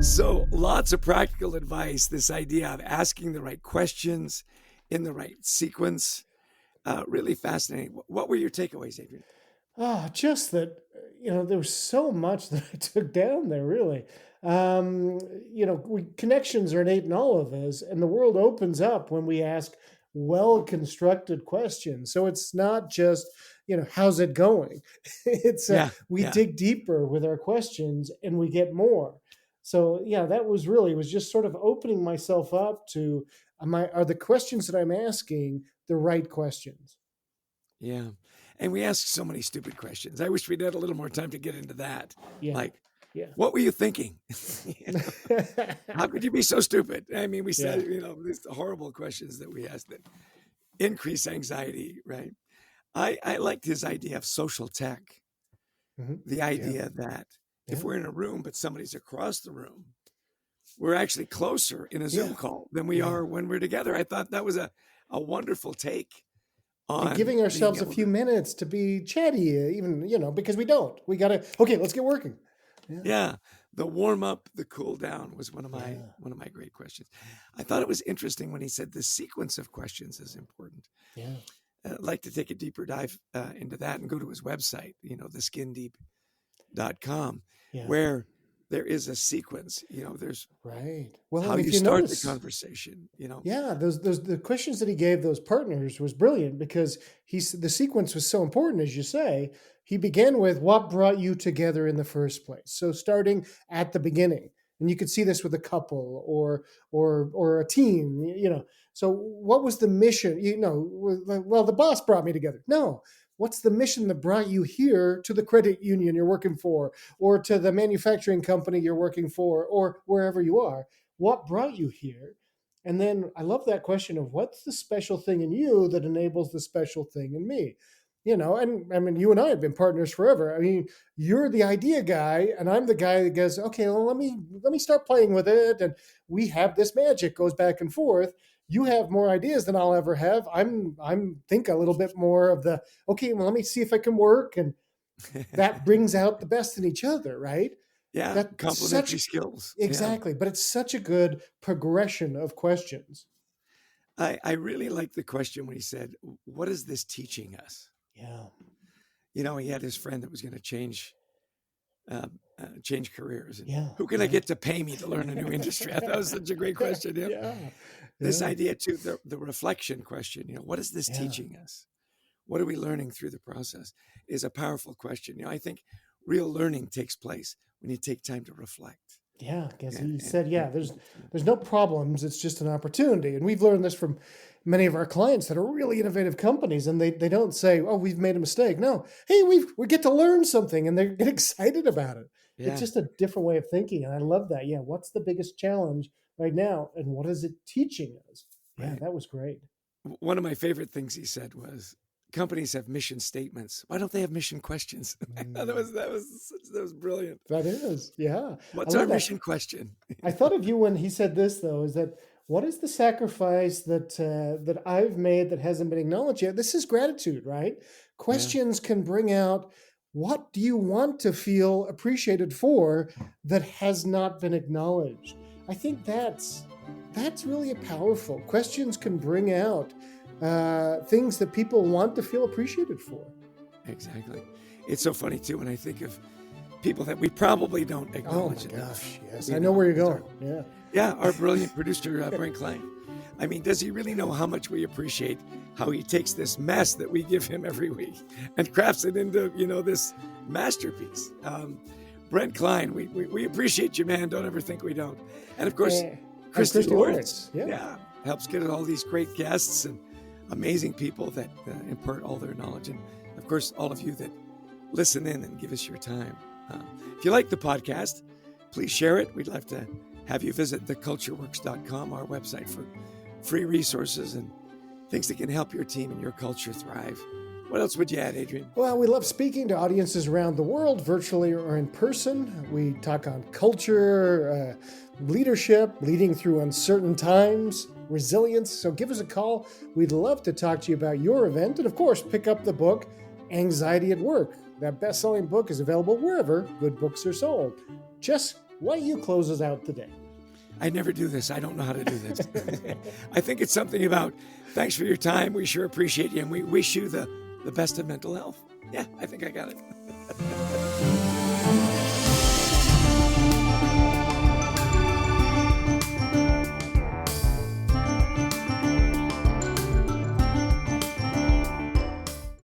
So lots of practical advice, this idea of asking the right questions in the right sequence. Really fascinating. What were your takeaways, Adrian? Just that, there was so much that I took down there, really. Um, Connections are innate in all of us, and the world opens up when we ask well-constructed questions. So it's not just, how's it going? Yeah, We yeah. dig deeper with our questions and we get more. So yeah, that was really, it was just sort of opening myself up to, are the questions that I'm asking the right questions? Yeah. And we ask so many stupid questions. I wish we'd had a little more time to get into that. Yeah. Like, Yeah. what were you thinking? How could you be so stupid? I mean, we Yeah. said, these horrible questions that we ask that increase anxiety, right? I liked his idea of social tech, the Yeah. idea that if Yeah. we're in a room, but somebody's across the room, we're actually closer in a Yeah. Zoom call than we Yeah. are when we're together. I thought that was a wonderful take And on giving being ourselves a able few to. minutes to be chatty, even, because we don't. We got to, okay, let's get working. Yeah. Yeah, the warm up, the cool down was Yeah. one of my great questions. I thought it was interesting when he said the sequence of questions is important. Yeah. I'd like to take a deeper dive into that and go to his website, theskindeep.com, Yeah. where there is a sequence. There's Right. Well, how and you if you start the notice, conversation. yeah, those the questions that he gave those partners was brilliant because the sequence was so important, as you say. He began with what brought you together in the first place. So starting at the beginning, and you could see this with a couple or a team. So what was the mission? Well, the boss brought me together. No, what's the mission that brought you here to the credit union you're working for, or to the manufacturing company you're working for, or wherever you are? What brought you here? And then I love that question of what's the special thing in you that enables the special thing in me? And I mean, you and I have been partners forever. I mean, you're the idea guy, and I'm the guy that goes, okay, well, let me start playing with it. And we have this magic goes back and forth. You have more ideas than I'll ever have. I'm think a little bit more of the, okay, well, let me see if I can work. And that brings out the best in each other, right? Yeah, That's such complementary skills. Yeah. exactly, but it's such a good progression of questions. I really like the question when he said, what is this teaching us? Yeah. He had his friend that was going to uh, change careers. And Yeah. who can I Yeah. get to pay me to learn a new industry? I thought it was such a great question. Yeah. This Yeah. idea too, the reflection question, what is this Yeah. teaching us? What are we learning through the process is a powerful question. I think real learning takes place when you take time to reflect. Yeah, because And, he and, said, yeah, and, there's no problems. It's just an opportunity. And we've learned this from many of our clients that are really innovative companies, and they don't say, oh, we've made a mistake. No, hey, we get to learn something, and they get excited about it. It's yeah, just a different way of thinking, and I love that. Yeah, what's the biggest challenge right now, and what is it teaching us? Yeah, right. that was great. One of my favorite things he said was, companies have mission statements. Why don't they have mission questions? I thought Mm, that was brilliant. that is, yeah, I What's our love that. mission question? I thought of you when he said this, though, is that what is the sacrifice that I've made that hasn't been acknowledged yet? This is gratitude, right? Yeah, Questions can bring out what do you want to feel appreciated for that has not been acknowledged. I think that's really a powerful. Questions can bring out things that people want to feel appreciated for. exactly. It's so funny too when I think of people that we probably don't Oh my acknowledge enough. gosh, yes, I know where you're Is our going. Yeah. Yeah, our brilliant producer Brent Klein. I mean, does he really know how much we appreciate how he takes this mess that we give him every week and crafts it into this masterpiece? Brent Klein, we appreciate you, man. Don't ever think we don't. And of course, And, and Christy Christy Lawrence, Lawrence, yeah. yeah, helps get all these great guests and amazing people that impart all their knowledge. And of course, all of you that listen in and give us your time. If you like the podcast, please share it. We'd love to have you visit thecultureworks.com, our website, for free resources and things that can help your team and your culture thrive. What else would you add, Adrian? Well, we love speaking to audiences around the world, virtually or in person. We talk on culture, leadership, leading through uncertain times, resilience. So give us a call. We'd love to talk to you about your event. And of course, pick up the book, Anxiety at Work. That best-selling book is available wherever good books are sold. Just Why don't you close us out today? I never do this. I don't know how to do this. I think it's something about thanks for your time. We sure appreciate you, and we wish you the best of mental health. Yeah, I think I got it.